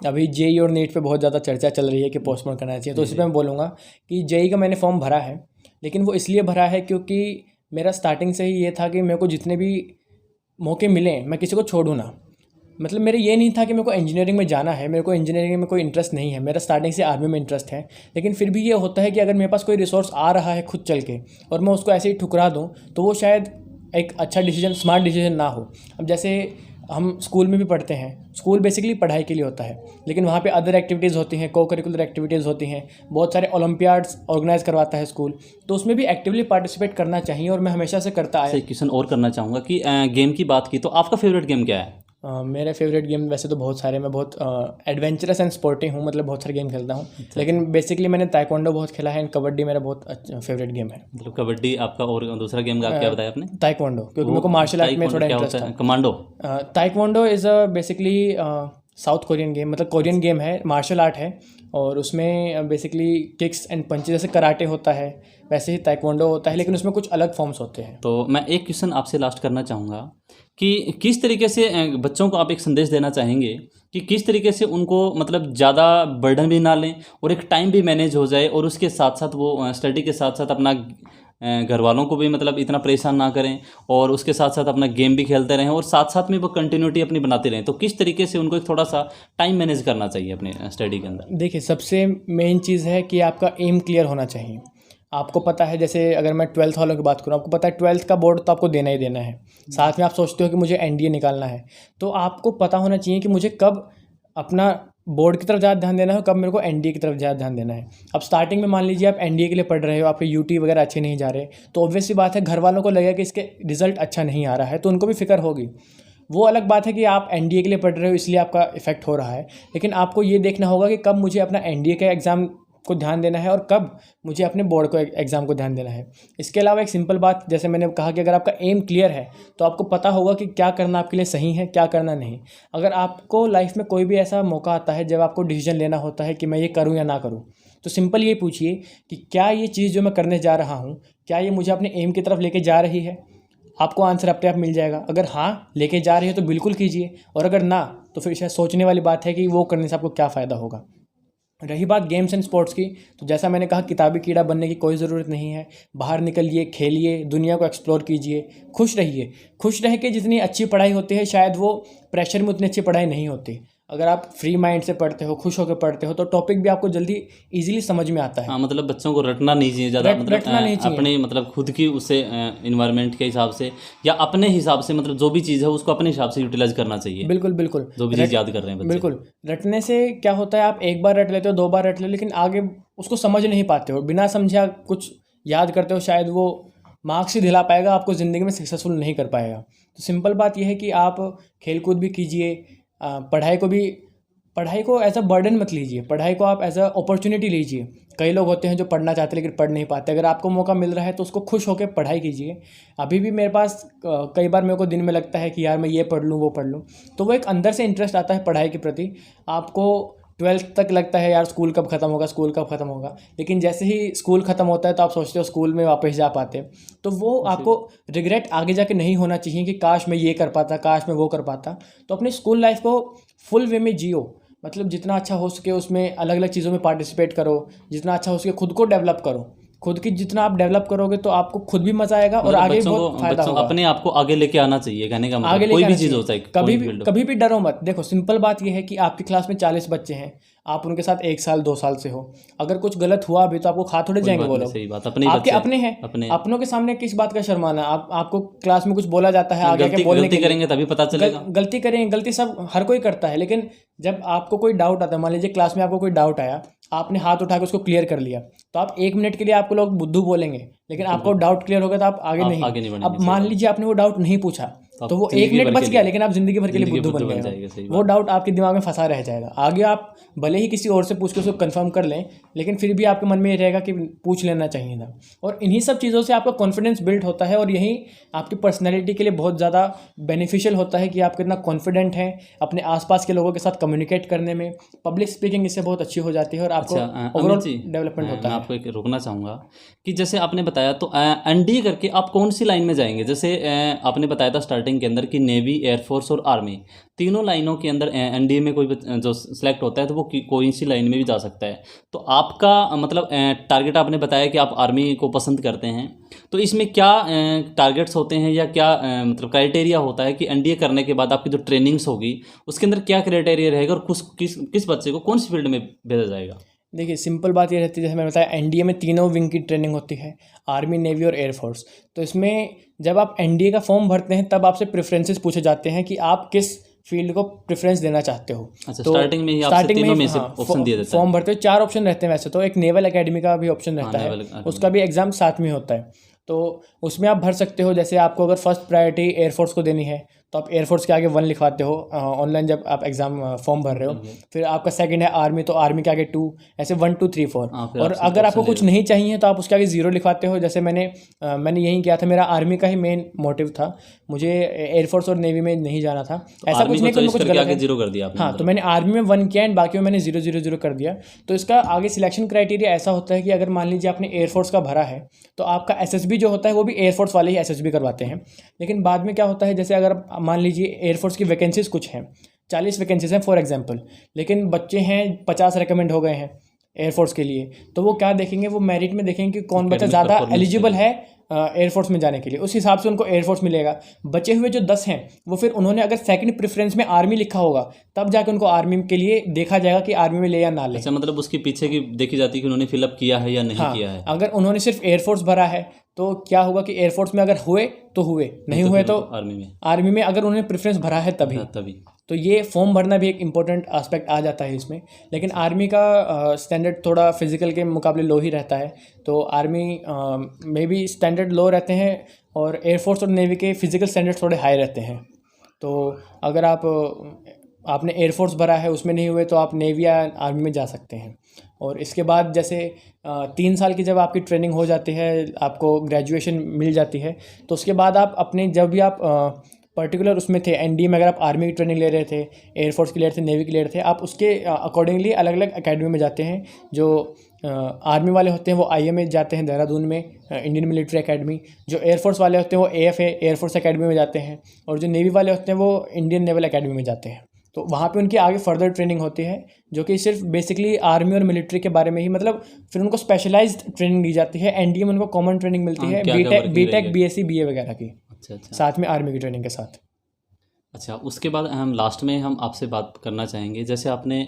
अभी जेई और नीट पे बहुत ज़्यादा चर्चा चल रही है कि पोस्टपोन करना चाहिए, तो इस पर मैं बोलूँगा कि जेई का मैंने फॉर्म भरा है, लेकिन वो इसलिए भरा है क्योंकि मेरा स्टार्टिंग से ही ये था कि मेरे को जितने भी मौके मिलें मैं किसी को छोड़ूँ ना। मतलब मेरे ये नहीं था कि मेरे को इंजीनियरिंग में जाना है, मेरे को इंजीनियरिंग में कोई इंटरेस्ट नहीं है, मेरा स्टार्टिंग से आर्मी में इंटरेस्ट है। लेकिन फिर भी ये होता है कि अगर मेरे पास कोई रिसोर्स आ रहा है खुद चल के और मैं उसको ऐसे ही ठुकरा दूँ, तो वो शायद एक अच्छा डिसीजन, स्मार्ट डिसीजन ना हो। अब जैसे हम स्कूल में भी पढ़ते हैं, स्कूल बेसिकली पढ़ाई के लिए होता है, लेकिन वहाँ पे अदर एक्टिविटीज़ होती हैं, को करिकुलर एक्टिविटीज़ होती हैं, बहुत सारे ओलंपियाड्स ऑर्गेनाइज करवाता है स्कूल, तो उसमें भी एक्टिवली पार्टिसिपेट करना चाहिए और मैं हमेशा से करता आया। एक क्वेश्चन और करना चाहूँगा कि गेम की बात की तो आपका फेवरेट गेम क्या है? मेरे फेवरेट गेम वैसे तो बहुत सारे, मैं बहुत एडवेंचरस एंड स्पोर्टिव हूँ, मतलब बहुत सारे गेम खेलता हूँ। लेकिन बेसिकली मैंने ताइक्वांडो बहुत खेला है एंड कबड्डी मेरा बहुत फेवरेट गेम है। मतलब कबड्डी आपका, और दूसरा गेम का क्या बताया आपने? ताइक्वांडो, क्योंकि मेरे को मार्शल आर्ट में थोड़ा इंटरेस्ट था। Commando? Taekwondo is a basically south Korean game, मतलब कोरियन गेम है, मार्शल आर्ट है, और उसमें बेसिकली किक्स एंड पंचेस, जैसे कराटे होता है वैसे ही ताइक्वांडो होता है, लेकिन उसमें कुछ अलग फॉर्म्स होते हैं। तो मैं एक क्वेश्चन आपसे लास्ट करना चाहूँगा कि किस तरीके से बच्चों को आप एक संदेश देना चाहेंगे कि किस तरीके से उनको मतलब ज़्यादा बर्डन भी ना लें और एक टाइम भी मैनेज हो जाए, और उसके साथ साथ वो स्टडी के साथ साथ अपना घर वालों को भी मतलब इतना परेशान ना करें, और उसके साथ साथ अपना गेम भी खेलते रहें और साथ साथ में वो कंटिन्यूटी अपनी बनाते रहें? तो किस तरीके से उनको एक थोड़ा सा टाइम मैनेज करना चाहिए अपने स्टडी के अंदर? देखिए, सबसे मेन चीज़ है कि आपका एम क्लियर होना चाहिए। आपको पता है, जैसे अगर मैं 12th वालों की बात करूँ, आपको पता है 12th का बोर्ड तो आपको देना ही देना है, साथ में आप सोचते हो कि मुझे एनडीए निकालना है, तो आपको पता होना चाहिए कि मुझे कब अपना बोर्ड की तरफ ज़्यादा ध्यान देना है, कब मेरे को एनडीए की तरफ ज़्यादा ध्यान देना है। अब स्टार्टिंग में मान लीजिए आप एनडीए के लिए पढ़ रहे हो, आपके यूटी वगैरह अच्छे नहीं जा रहे, तो ऑब्वियसली बात है घर वालों को लगेगा कि इसके रिजल्ट अच्छा नहीं आ रहा है, तो उनको भी फिक्र होगी। वो अलग बात है कि आप एनडीए के लिए पढ़ रहे हो इसलिए आपका इफेक्ट हो रहा है, लेकिन आपको ये देखना होगा कि कब मुझे अपना एनडीए का एग्ज़ाम को ध्यान देना है और कब मुझे अपने बोर्ड को एग्ज़ाम को ध्यान देना है। इसके अलावा एक सिंपल बात, जैसे मैंने कहा कि अगर आपका एम क्लियर है तो आपको पता होगा कि क्या करना आपके लिए सही है, क्या करना नहीं। अगर आपको लाइफ में कोई भी ऐसा मौका आता है जब आपको डिसीजन लेना होता है कि मैं ये करूँ या ना करूँ, तो सिंपल ये पूछिए कि क्या ये चीज़ जो मैं करने जा रहा हूँ, क्या ये मुझे अपने एम की तरफ लेके जा रही है। आपको आंसर अपने आप मिल जाएगा। अगर हाँ लेके जा रही है तो बिल्कुल कीजिए, और अगर ना तो फिर शायद सोचने वाली बात है कि वो करने से आपको क्या फ़ायदा होगा। रही बात गेम्स एंड स्पोर्ट्स की, तो जैसा मैंने कहा किताबी कीड़ा बनने की कोई ज़रूरत नहीं है। बाहर निकलिए, खेलिए, दुनिया को एक्सप्लोर कीजिए, खुश रहिए। खुश रह के जितनी अच्छी पढ़ाई होती है शायद वो प्रेशर में उतनी अच्छी पढ़ाई नहीं होती। अगर आप फ्री माइंड से पढ़ते हो, खुश होकर पढ़ते हो, तो टॉपिक भी आपको जल्दी इजीली समझ में आता है। हाँ, मतलब बच्चों को रटना नहीं चाहिए ज़्यादा, मतलब रटना नहीं चाहिए। अपने मतलब खुद की उससे इन्वायरमेंट के हिसाब से या अपने हिसाब से, मतलब जो भी चीज़ है उसको अपने हिसाब से यूटिलाइज करना चाहिए। बिल्कुल बिल्कुल। जो भी चीज़ याद कर रहे हैं बच्चे। बिल्कुल, रटने से क्या होता है, आप एक बार रट लेते हो, 2 बार रट ले, लेकिन आगे उसको समझ नहीं पाते हो। बिना समझे आप कुछ याद करते हो, शायद वो मार्क्स ही दिला पाएगा, आपको ज़िंदगी में सक्सेसफुल नहीं कर पाएगा। तो सिंपल बात यह है कि आप खेल-कूद भी कीजिए, पढ़ाई को एज अ बर्डन मत लीजिए, पढ़ाई को आप एज अ अपॉर्चुनिटी लीजिए। कई लोग होते हैं जो पढ़ना चाहते हैं लेकिन पढ़ नहीं पाते। अगर आपको मौका मिल रहा है तो उसको खुश होकर पढ़ाई कीजिए। अभी भी मेरे पास कई बार मेरे को दिन में लगता है कि यार मैं ये पढ़ लूँ, वो पढ़ लूँ, तो वो एक अंदर से इंटरेस्ट आता है पढ़ाई के प्रति। आपको 12th तक लगता है यार स्कूल कब ख़त्म होगा, स्कूल कब ख़त्म होगा, लेकिन जैसे ही स्कूल ख़त्म होता है तो आप सोचते हो स्कूल में वापस जा पाते। तो वो आपको रिग्रेट आगे जाके नहीं होना चाहिए कि काश मैं ये कर पाता, काश मैं वो कर पाता। तो अपनी स्कूल लाइफ को फुल वे में जियो, मतलब जितना अच्छा हो सके उसमें अलग अलग चीज़ों में पार्टिसिपेट करो, जितना अच्छा हो सके खुद को डेवलप करो। खुद की जितना आप डेवलप करोगे तो आपको खुद भी मजा आएगा और मतलब आगे भी बच्चों बहुत को फायदा होगा। अपने आप को आगे लेके आना चाहिए, कहने का आगे मतलब कोई लेके भी आना चीज़ चाहिए। होता है, कभी कोई भी फील्ड हो। कभी भी डरो मत। देखो सिंपल बात यह है कि आपकी क्लास में 40 बच्चे हैं, आप उनके साथ 1 साल 2 साल से हो। अगर कुछ गलत हुआ भी तो आपको खा थोड़े कोई जाएंगे बात वो नहीं, लोग। सही बात, अपने ही आपके बच्चे अपने हैं, अपने अपनों के सामने किस बात का शर्माना। आपको क्लास में कुछ बोला जाता है आगे के बोलने के गलती लिए, करेंगे तभी पता चलेगा। गलती करेंगे, गलती सब हर कोई करता है, लेकिन जब आपको कोई डाउट आता है, मान लीजिए क्लास में आपको कोई डाउट आया, आपने हाथ उठा के उसको क्लियर कर लिया, तो आप 1 मिनट के लिए आपको लोग बुद्धू बोलेंगे, लेकिन आपको डाउट क्लियर होगा तो आप आगे आप नहीं। आगे नहीं बढ़ेंगे, अब सही मान बात। लीजिए आपने वो डाउट नहीं पूछा आप तो वो 1 जिंदगी मिनट भर बच के गया, लिए- लेकिन आप जिंदगी भर के लिए जिंदगी बुद्धू बुद्धू बन बन गए जाएगा, सही हो। वो बात। डाउट आपके दिमाग में फंसा रह जाएगा। आगे आप भले ही किसी और से पूछ के उसको कंफर्म कर लें, लेकिन फिर भी आपके मन में ये रहेगा कि पूछ लेना चाहिए था। और इन्हीं सब चीज़ों से आपका कॉन्फिडेंस बिल्ड होता है, और यही आपकी पर्सनैलिटी के लिए बहुत ज़्यादा बेनिफिशियल होता है कि आप कितना कॉन्फिडेंट हैं अपने आसपास के लोगों के साथ कम्युनिकेट करने में। पब्लिक स्पीकिंग इससे बहुत अच्छी हो जाती है और आपको ओवरऑल अमित जी, डेवलपमेंट होता मैं है। आपको एक रोकना चाहूँगा कि जैसे आपने बताया तो एनडीए करके आप कौन सी लाइन में जाएंगे। जैसे आपने बताया था स्टार्टिंग के अंदर कि नेवी, एयरफोर्स और आर्मी, तीनों लाइनों के अंदर एनडीए में कोई जो सिलेक्ट होता है तो वो कोई सी लाइन में भी जा सकता है। तो आपका मतलब टारगेट आपने बताया कि आप आर्मी को पसंद करते हैं, तो इसमें क्या टारगेट्स होते हैं या क्या मतलब क्राइटेरिया होता है कि एनडीए करने के बाद आपकी जो ट्रेनिंग्स होगी उसके अंदर क्या क्राइटेरिया रहेगा और किस बच्चे को कौन सी फील्ड में भेजा जाएगा। देखिए सिंपल बात ये रहती है, जैसे मैंने बताया एनडीए में तीनों विंग की ट्रेनिंग होती है, आर्मी, नेवी और एयरफोर्स। तो इसमें जब आप एनडीए का फॉर्म भरते हैं तब आपसे प्रेफरेंसेस पूछे जाते हैं कि आप किस फील्ड को प्रेफरेंस देना चाहते हो। अच्छा, तो स्टार्टिंग में ही आपसे तीनों में से ऑप्शन दिए देते हैं। फॉर्म भरते हो, 4 ऑप्शन रहते हैं वैसे तो। एक नेवल एकेडमी का भी ऑप्शन रहता है, उसका भी एग्जाम साथ में होता है, तो उसमें आप भर सकते हो। जैसे आपको अगर फर्स्ट प्रायोरिटी एयरफोर्स को देनी है तो आप एयरफोर्स के आगे 1 लिखवाते हो ऑनलाइन जब आप एग्जाम फॉर्म भर रहे हो। फिर आपका सेकंड है आर्मी, तो आर्मी के आगे 2, ऐसे 1 2 3 4। और अगर आपको कुछ नहीं चाहिए तो आप उसके आगे 0 लिखवाते हो। जैसे मैंने यही किया था, मेरा आर्मी का ही मेन मोटिव था, मुझे एयरफोर्स और नेवी में नहीं जाना था। ऐसा कुछ नहीं कि कुछ गलत है, 0 कर दिया आपने। हाँ, तो मैंने आर्मी में 1 किया एंड बाकी में मैंने 0 0 0 कर दिया। तो इसका आगे सिलेक्शन क्राइटेरिया ऐसा होता है कि अगर मान लीजिए आपने एयरफोर्स का भरा है तो आपका एसएसबी जो होता है वो भी एयरफोर्स वाले ही एसएसबी करवाते हैं। लेकिन बाद में क्या होता है, जैसे अगर मान लीजिए एयरफोर्स की वैकेंसीज कुछ हैं, 40 वैकेंसीज हैं फॉर एग्जांपल, लेकिन बच्चे हैं 50 रिकमेंड हो गए हैं एयरफोर्स के लिए, तो वो क्या देखेंगे, वो मेरिट में देखेंगे कि कौन बच्चा ज़्यादा एलिजिबल है एयरफोर्स में जाने के लिए, उस हिसाब से उनको एयरफोर्स मिलेगा। बचे हुए जो 10 हैं वो फिर उन्होंने अगर सेकंड प्रेफरेंस में आर्मी लिखा होगा तब जाके उनको आर्मी के लिए देखा जाएगा कि आर्मी में ले या ना ले। अच्छा, मतलब उसके पीछे की देखी जाती है कि उन्होंने फिलअप किया है या नहीं किया है। अगर उन्होंने सिर्फ एयरफोर्स भरा है तो क्या होगा कि एयरफोर्स में अगर हुए तो हुए, नहीं हुए तो आर्मी में अगर उन्होंने प्रेफरेंस भरा है तभी। तो ये फॉर्म भरना भी एक इम्पोर्टेंट एस्पेक्ट आ जाता है इसमें। लेकिन आर्मी का स्टैंडर्ड थोड़ा फिजिकल के मुकाबले लो ही रहता है, तो आर्मी में भी स्टैंडर्ड लो रहते हैं और एयरफोर्स और नेवी के फिजिकल स्टैंडर्ड थोड़े हाई रहते हैं। तो अगर आप आपने एयरफोर्स भरा है उसमें नहीं हुए तो आप नेवी या आर्मी में जा सकते हैं। और इसके बाद जैसे 3 साल की जब आपकी ट्रेनिंग हो जाती है, आपको ग्रेजुएशन मिल जाती है, तो उसके बाद आप अपने जब भी आप पर्टिकुलर उसमें थे एनडीए में, अगर आप आर्मी की ट्रेनिंग ले रहे थे, एयरफोर्स की ले रहे थे, नेवी की ले रहे थे, आप उसके अकॉर्डिंगली अलग अलग अकेडमी में जाते हैं। जो आर्मी वाले होते हैं वो आईएम में जाते हैं देहरादून में, इंडियन मिलिट्री एकेडमी। जो एयरफोर्स वाले होते हैं वो एएफए एयरफोर्स एकेडमी में जाते हैं। और जो नेवी वाले होते हैं वो इंडियन नेवल एकेडमी में जाते हैं। तो वहाँ पे उनकी आगे फर्दर ट्रेनिंग होती है, जो कि सिर्फ बेसिकली आर्मी और मिलिट्री के बारे में ही, मतलब फिर उनको स्पेशलाइज्ड ट्रेनिंग दी जाती है। एनडीए में उनको कॉमन ट्रेनिंग मिलती है, बीटेक बीएससी बीए वगैरह की, अच्छा साथ में आर्मी की ट्रेनिंग के साथ। अच्छा, उसके बाद हम लास्ट में हम आपसे बात करना चाहेंगे, जैसे आपने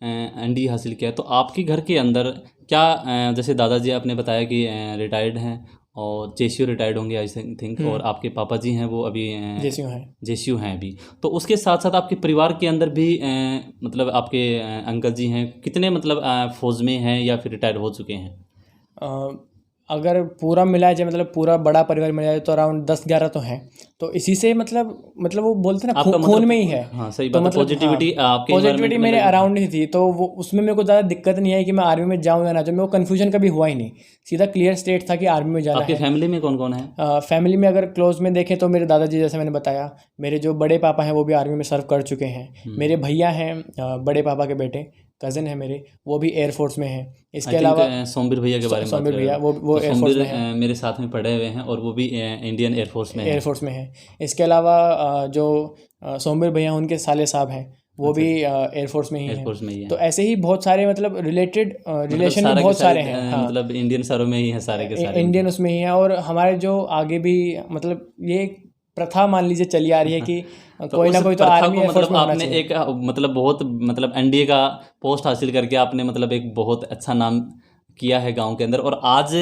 एनडी हासिल किया तो आपके घर के अंदर क्या जैसे दादाजी आपने बताया कि रिटायर्ड हैं और जेसीयू रिटायर्ड होंगे आई थिंक, और आपके पापा जी हैं वो अभी जेसीयू हैं अभी, तो उसके साथ साथ आपके परिवार के अंदर भी मतलब आपके अंकल जी हैं, कितने मतलब फौज में हैं या फिर रिटायर्ड हो चुके हैं? अगर पूरा मिलाया जाए, मतलब पूरा बड़ा परिवार मिलाया जाए तो अराउंड 10-11 तो हैं। तो इसी से मतलब वो बोलते हैं ना खून मतलब, में ही है। हाँ सही तो बात है, मतलब पॉजिटिविटी आपके पॉजिटिविटी मेरे अराउंड ही थी, तो वो उसमें मेरे को ज़्यादा दिक्कत नहीं आई कि मैं आर्मी में जाऊँ या ना जाऊँ। मेरे को कन्फ्यूजन कभी हुआ ही नहीं, सीधा क्लियर स्टेट था कि आर्मी में जाना है। आपकी फैमिली में कौन कौन है? फैमिली में अगर क्लोज में देखें तो मेरे दादाजी, जैसे मैंने बताया, मेरे जो बड़े पापा हैं वो भी आर्मी में सर्व कर चुके हैं। मेरे भैया हैं बड़े पापा के बेटे, कज़न है मेरे, वो भी एयरफोर्स में हैं। इसके अलावा सोमबीर भैया के बारे में सोमबीर भैया वो एयरफोर्स में हैं, मेरे साथ में पढ़े हुए हैं और वो भी इंडियन एयरफोर्स में हैं। इसके अलावा जो सोमबीर भैया उनके साले साहब हैं वो भी एयरफोर्स में ही हैं। तो ऐसे ही बहुत सारे मतलब रिलेटेड रिलेशन में बहुत सारे हैं। हाँ, मतलब इंडियन सरों में ही है सारे के सारे, इंडियन उसमें ही है। और हमारे जो आगे भी मतलब ये प्रथा मान लीजिए चली आ रही है कि तो कोई ना कोई तो आर्मी एयरफोर्स में होना आपने चाहिए। एक मतलब बहुत मतलब एनडीए का पोस्ट हासिल करके आपने मतलब एक बहुत अच्छा नाम किया है गांव के अंदर, और आज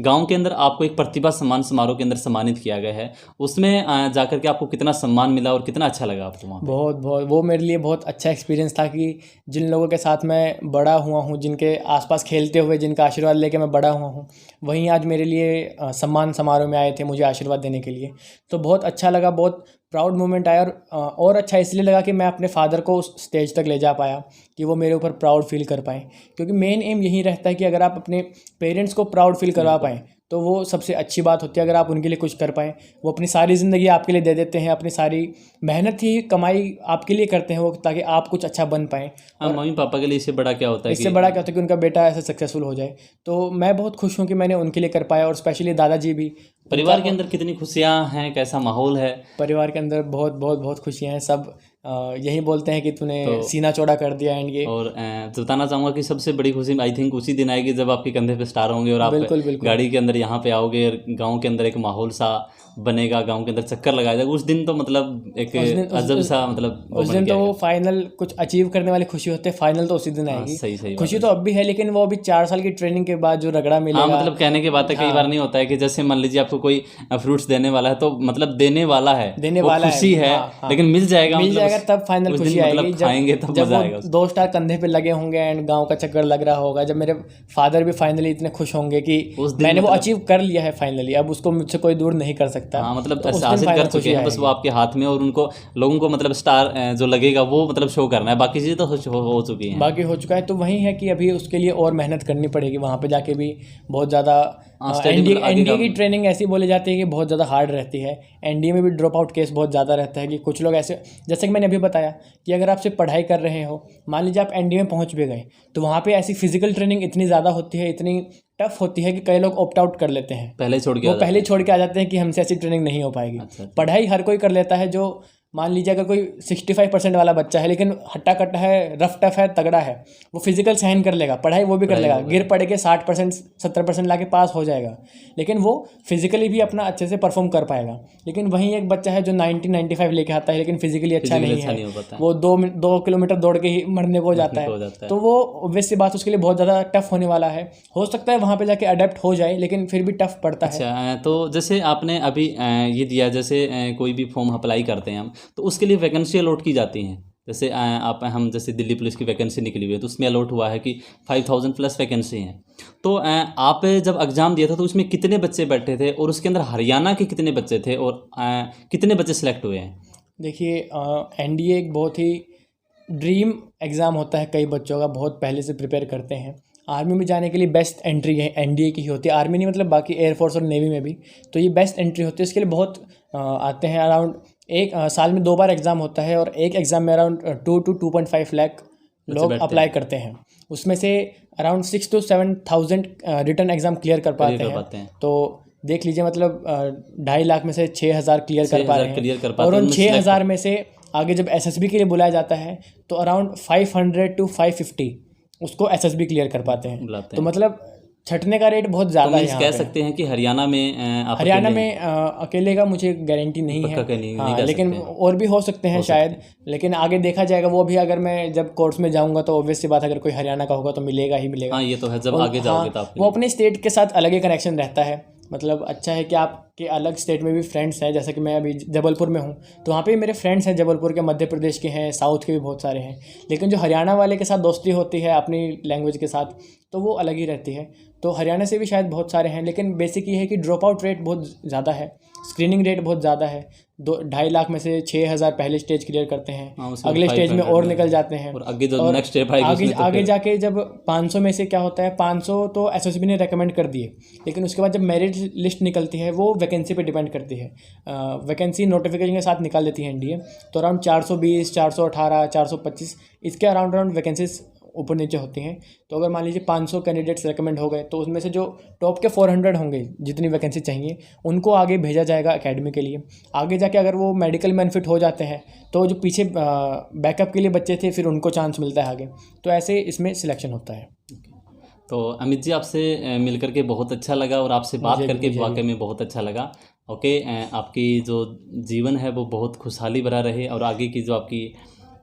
गांव के अंदर आपको एक प्रतिभा सम्मान समारोह के अंदर सम्मानित किया गया है। उसमें जाकर के आपको कितना सम्मान मिला और कितना अच्छा लगा आपको वहाँ पे? बहुत वो मेरे लिए बहुत अच्छा एक्सपीरियंस था कि जिन लोगों के साथ मैं बड़ा हुआ हूँ, जिनके आसपास खेलते हुए जिनका आशीर्वाद लेके मैं बड़ा हुआ हूँ, वहीं आज मेरे लिए सम्मान समारोह में आए थे मुझे आशीर्वाद देने के लिए। तो बहुत अच्छा लगा, बहुत प्राउड मोमेंट आया। और अच्छा इसलिए लगा कि मैं अपने फादर को उस स्टेज तक ले जा पाया कि वो मेरे ऊपर प्राउड फील कर पाएँ, क्योंकि मेन एम यही रहता है कि अगर आप अपने पेरेंट्स को प्राउड फील करवा पाएँ तो वो सबसे अच्छी बात होती है। अगर आप उनके लिए कुछ कर पाएँ, वो अपनी सारी ज़िंदगी आपके लिए दे देते हैं, अपनी सारी मेहनत ही कमाई आपके लिए करते हैं वो, ताकि आप कुछ अच्छा बन पाएँ। और मम्मी पापा के लिए इससे बड़ा क्या होता है? इससे बड़ा क्या होता है कि उनका बेटा ऐसे सक्सेसफुल हो जाए। तो मैं बहुत खुश हूँ कि मैंने उनके लिए कर पाया, और स्पेशली दादाजी भी। परिवार के अंदर कितनी खुशियाँ हैं, कैसा माहौल है? परिवार के अंदर बहुत बहुत बहुत खुशियाँ हैं। सब यही बोलते हैं कि तूने सीना चौड़ा कर दिया एंड ये। और बताना चाहूँगा कि सबसे बड़ी खुशी आई थिंक उसी दिन आएगी जब आपके कंधे पे स्टार होंगे और आप गाड़ी के अंदर यहाँ पे आओगे और गांव के अंदर एक माहौल सा बनेगा, गांव के अंदर चक्कर लगाया जाएगा। उस दिन तो मतलब एक अजब सा मतलब उस दिन तो वो फाइनल कुछ अचीव करने वाली खुशी होते हैं, फाइनल तो उसी दिन आएगी। सही खुशी तो अब भी है, लेकिन वो अभी 4 साल की ट्रेनिंग के बाद जो रगड़ा मिलेगा। हाँ, मतलब कहने की बात है, कई बार नहीं होता है कि जैसे मान लीजिए आपको कोई फ्रूट्स देने वाला है तो मतलब देने वाला है खुशी है, लेकिन मिल जाएगा तब फाइनल खुशी आएगी खाएंगे तब मजा आएगा। 2 स्टार कंधे पे लगे होंगे एंड गांव का चक्कर लग रहा होगा, जब मेरे फादर भी फाइनली इतने खुश होंगे कि मैंने वो अचीव कर लिया है फाइनली, अब उसको मुझसे कोई दूर नहीं कर सकता। हाँ, मतलब हासिल कर चुके हैं, बस वो आपके हाथ में, और उनको लोगों को मतलब स्टार जो लगेगा वो मतलब शो करना है, बाकी चीज़ें तो हो चुकी हैं, बाकी हो चुका है। तो वही है कि अभी उसके लिए और मेहनत करनी पड़ेगी, वहाँ पे जाके भी बहुत ज़्यादा। एनडीए की ट्रेनिंग ऐसी बोली जाती है कि बहुत ज़्यादा हार्ड रहती है। एनडीए में भी ड्रॉप आउट केस बहुत ज़्यादा रहता है कि कुछ लोग ऐसे, जैसे कि मैंने अभी बताया कि अगर आप सिर्फ पढ़ाई कर रहे हो, मान लीजिए आप एनडीए में पहुँच भी गए, तो वहाँ पे ऐसी फिजिकल ट्रेनिंग इतनी ज़्यादा होती है, इतनी टफ होती है कि कई लोग ऑप्ट आउट कर लेते हैं, पहले छोड़ के आ जाते हैं कि हमसे ऐसी ट्रेनिंग नहीं हो पाएगी। पढ़ाई हर कोई कर लेता है, जो मान लीजिए अगर कोई 65% वाला बच्चा है लेकिन हट्टा कट्टा है, रफ टफ है, तगड़ा है, वो फिजिकल सहन कर लेगा, पढ़ाई वो भी कर लेगा, गिर पड़ के 60% 70% ला के पास हो जाएगा, लेकिन वो फिजिकली भी अपना अच्छे से परफॉर्म कर पाएगा। लेकिन वहीं एक बच्चा है जो 90-95 लेके आता है लेकिन फिजिकली अच्छा नहीं है, वो 2 किलोमीटर दौड़ के ही मरने को जाता है, तो वो ऑब्वियस सी बात उसके लिए बहुत ज़्यादा टफ होने वाला है। हो सकता है वहाँ पे जाके अडेप्ट हो जाए, लेकिन फिर भी टफ पड़ता है। अच्छा, तो जैसे आपने अभी ये दिया, जैसे कोई भी फॉर्म अप्लाई करते हैं हम, तो उसके लिए वैकेंसी अलॉट की जाती हैं। जैसे हम जैसे दिल्ली पुलिस की वैकेंसी निकली हुई है तो उसमें अलॉट हुआ है कि 5000 प्लस वैकेंसी हैं। तो आप जब एग्ज़ाम दिया था तो उसमें कितने बच्चे बैठे थे, और उसके अंदर हरियाणा के कितने बच्चे थे, और कितने बच्चे सेलेक्ट हुए हैं? देखिए, एनडीए एक बहुत ही ड्रीम एग्ज़ाम होता है कई बच्चों का, बहुत पहले से प्रिपेयर करते हैं। आर्मी में जाने के लिए बेस्ट एंट्री है एनडीए की ही होती है, आर्मी नहीं मतलब बाकी एयरफोर्स और नेवी में भी, तो ये बेस्ट एंट्री होती है। इसके लिए बहुत आते हैं, अराउंड एक साल में 2 बार एग्ज़ाम होता है और एक एग्ज़ाम में अराउंड 2 to 2.5 लाख लोग अप्लाई करते हैं। उसमें से around 6 to 7,000 written exam clear कर पाते हैं। तो देख लीजिए मतलब 2.5 लाख में से 6,000 क्लियर कर पा रहे हैं, और उन 6,000 में से आगे जब एसएसबी के लिए बुलाया जाता है तो अराउंड 500 to 550 उसको एसएसबी क्लियर कर पाते हैं। तो मतलब छटने का रेट बहुत ज़्यादा है यहाँ कह पे। सकते हैं कि हरियाणा में अकेले का मुझे गारंटी नहीं है, हाँ, लेकिन और भी हो सकते हैं शायद, लेकिन आगे देखा जाएगा। वो भी अगर मैं जब कोर्स में जाऊंगा तो ऑब्वियस सी बात है, अगर कोई हरियाणा का होगा तो मिलेगा ही मिलेगा। हाँ, ये तो है, जब आगे जाओगे तो वो अपने स्टेट के साथ अलग ही कनेक्शन रहता है। मतलब अच्छा है कि आपके अलग स्टेट में भी फ्रेंड्स हैं, जैसे कि मैं अभी जबलपुर में हूँ तो वहाँ पे भी मेरे फ्रेंड्स हैं, जबलपुर के, मध्य प्रदेश के हैं, साउथ के भी बहुत सारे हैं। लेकिन जो हरियाणा वाले के साथ दोस्ती होती है अपनी लैंग्वेज के साथ तो वो अलग ही रहती है। तो हरियाणा से भी शायद बहुत सारे हैं, लेकिन बेसिक ये है कि ड्रॉप आउट रेट बहुत ज़्यादा है, स्क्रीनिंग रेट बहुत ज़्यादा है। 2.5 लाख में से 6,000 पहले स्टेज क्लियर करते हैं, अगले स्टेज में और निकल जाते हैं, और आगे जो नेक्स्ट स्टेप आएगी आगे जाके जब 500 में से क्या होता है, 500 तो एसएसबी ने रेकमेंड कर दिए, लेकिन उसके बाद जब मेरिट लिस्ट निकलती है वो वैकेंसी पे डिपेंड करती है। वैकेंसी नोटिफिकेशन के साथ निकाल देती है एनडीए, तो अराउंड 420, 418, 425 इसके अराउंड वैकेंसीज ऊपर नीचे होती हैं। तो अगर मान लीजिए 500 कैंडिडेट्स रेकमेंड हो गए तो उसमें से जो टॉप के 400 होंगे जितनी वैकेंसी चाहिए उनको आगे भेजा जाएगा एकेडमी के लिए। आगे जाके अगर वो मेडिकल में अनफिट हो जाते हैं तो जो पीछे बैकअप के लिए बच्चे थे फिर उनको चांस मिलता है आगे, तो ऐसे इसमें सिलेक्शन होता है। तो अमित जी, आपसे मिलकर के बहुत अच्छा लगा और आपसे बात करके वाकई में बहुत अच्छा लगा। ओके, आपकी जो जीवन है वो बहुत खुशहाली भरा रहे, और आगे की जो आपकी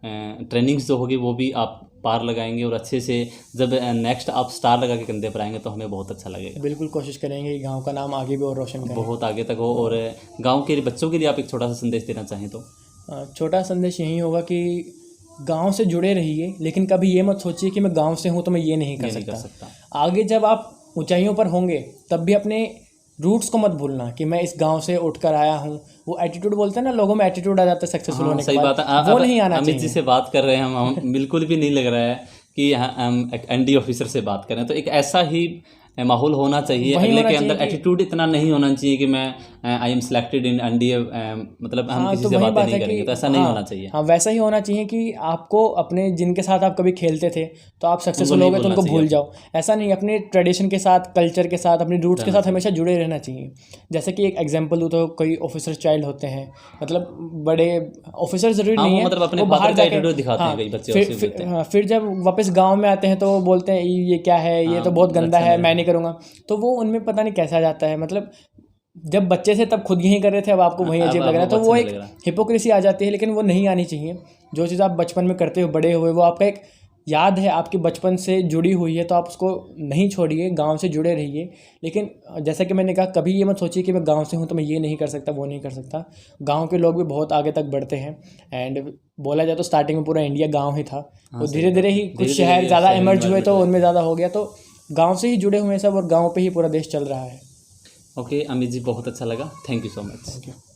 ट्रेनिंग्स जो होगी वो भी आप पार लगाएंगे, और अच्छे से जब नेक्स्ट आप स्टार लगा के कंधे पर आएंगे तो हमें बहुत अच्छा लगेगा। बिल्कुल कोशिश करेंगे कि गांव का नाम आगे भी और रोशन करें, बहुत आगे तक हो। और गांव के बच्चों के लिए आप एक छोटा सा संदेश देना चाहें तो? छोटा संदेश यही होगा कि गांव से जुड़े रहिए, लेकिन कभी ये मत सोचिए कि मैं गांव से हूँ तो मैं ये नहीं कर सकता। आगे जब आप ऊंचाइयों पर होंगे तब भी अपने रूट्स को मत भूलना कि मैं इस गांव से उठकर आया हूँ। वो एटीट्यूड बोलते हैं ना, लोगों में एटीट्यूड आ जाता है सक्सेसफुल होने के बाद, वो नहीं आना चाहिए। अमित जी से बात कर रहे हैं हम बिल्कुल भी नहीं लग रहा है कि हम एक एनडी ऑफिसर से बात करें। तो एक ऐसा ही माहौल होना चाहिए, अगले के अंदर एटीट्यूड इतना नहीं होना चाहिए कि मैं I am selected in NDA, मतलब हम किसी से बातें नहीं करेंगे, तो ऐसा नहीं होना चाहिए। हाँ, वैसा ही होना चाहिए कि आपको अपने जिनके साथ आप कभी खेलते थे तो आप सक्सेसफुल हो गए तो उनको भूल जाओ, ऐसा नहीं। अपने ट्रेडिशन के साथ, कल्चर के साथ, अपनी रूट्स के साथ हमेशा जुड़े रहना चाहिए। जैसे कि एक एग्जाम्पल दूँ तो कोई ऑफिसर चाइल्ड होते हैं, मतलब बड़े ऑफिसर जरूरी नहीं है, मतलब वो बाहर जाके दिखाते हैं कई बच्चे, फिर जब वापस गाँव में आते हैं तो बोलते हैं ये क्या है, ये तो बहुत गंदा है, मैं नहीं करूँगा। तो वो उनमें पता नहीं कैसा जाता है, मतलब जब बच्चे थे तब खुद यही कर रहे थे, अब आपको वही अजीब लग रहा है, तो वो एक हिपोक्रेसी आ जाती है। लेकिन वो नहीं आनी चाहिए। जो चीज़ आप बचपन में करते हो, बड़े हुए, वो आपका एक याद है, आपके बचपन से जुड़ी हुई है, तो आप उसको नहीं छोड़िए, गांव से जुड़े रहिए। लेकिन जैसा कि मैंने कहा, कभी ये मत सोचिए कि मैं गांव से हूं तो मैं ये नहीं कर सकता, वो नहीं कर सकता। गांव के लोग भी बहुत आगे तक बढ़ते हैं, एंड बोला जाए तो स्टार्टिंग में पूरा इंडिया गाँव ही था, तो धीरे धीरे ही कुछ शहर ज़्यादा इमर्ज हुए तो उनमें ज़्यादा हो गया, तो गाँव से ही जुड़े हुए हैं सब, और गाँव पर ही पूरा देश चल रहा है। ओके अमित जी, बहुत अच्छा लगा, थैंक यू सो मच।